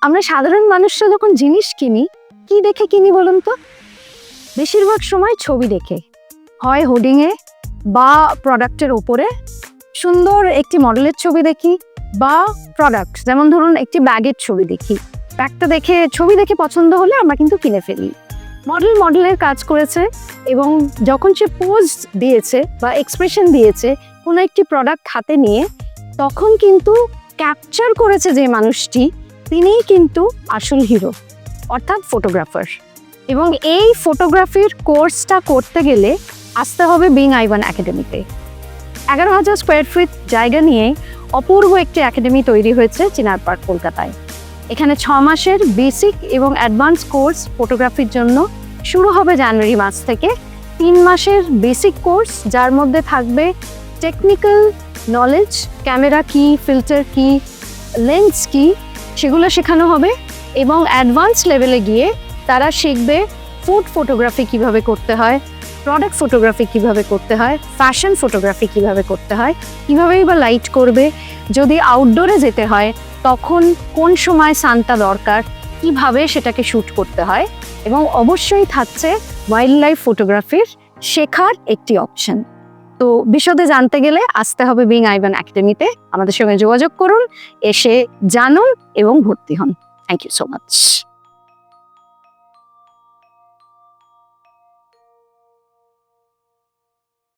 আমরা সাধারণ মানুষরা যখন জিনিস কিনি, কি দেখে কিনি বলুন তো? বেশিরভাগ সময় ছবি দেখে, হয় হোর্ডিংয়ে বা প্রোডাক্টের ওপরে সুন্দর একটি মডেলের ছবি দেখি, বা প্রোডাক্ট যেমন ধরুন একটি ব্যাগের ছবি দেখি। ব্যাগটা দেখে, ছবি দেখে পছন্দ হলে আমরা কিন্তু কিনে ফেলি। মডেলের কাজ করেছে এবং যখন সে পোজ দিয়েছে বা এক্সপ্রেশন দিয়েছে কোনো একটি প্রোডাক্ট হাতে নিয়ে, তখন কিন্তু ক্যাপচার করেছে যে মানুষটি, তিনিই কিন্তু আসল হিরো, অর্থাৎ ফটোগ্রাফার। এবং এই ফটোগ্রাফির কোর্সটা করতে গেলে আসতে হবে বিং আই1 একাডেমিতে। 11,000 স্কোয়ার ফিট জায়গা নিয়ে অপূর্ব একটি একাডেমি তৈরি হয়েছে চিনার পার্ক, কলকাতায়। এখানে 6 মাসের বেসিক এবং অ্যাডভান্স কোর্স ফটোগ্রাফির জন্য শুরু হবে জানুয়ারি মাস থেকে। 3 মাসের বেসিক কোর্স, যার মধ্যে থাকবে টেকনিক্যাল নলেজ, ক্যামেরা কি, ফিল্টার কি, লেন্স কি, সেগুলো শেখানো হবে। এবং অ্যাডভান্স লেভেলে গিয়ে তারা শিখবে ফুড ফটোগ্রাফি কিভাবে করতে হয়, প্রোডাক্ট ফটোগ্রাফি কিভাবে করতে হয়, ফ্যাশন ফটোগ্রাফি কিভাবে করতে হয়, কিভাবেই বা লাইট করবে, যদি আউটডোরে যেতে হয় তখন কোন সময় সানটা দরকার, কিভাবে সেটাকে শ্যুট করতে হয়। এবং অবশ্যই থাকছে ওয়াইল্ড লাইফ ফটোগ্রাফির শেখার একটি অপশন। তো বিশদে জানতে গেলে আসতে হবে বিং আই1 একাডেমিতে। আমাদের সঙ্গে যোগাযোগ করুন, এসে জানুন এবং ভর্তি হন। Thank you so much.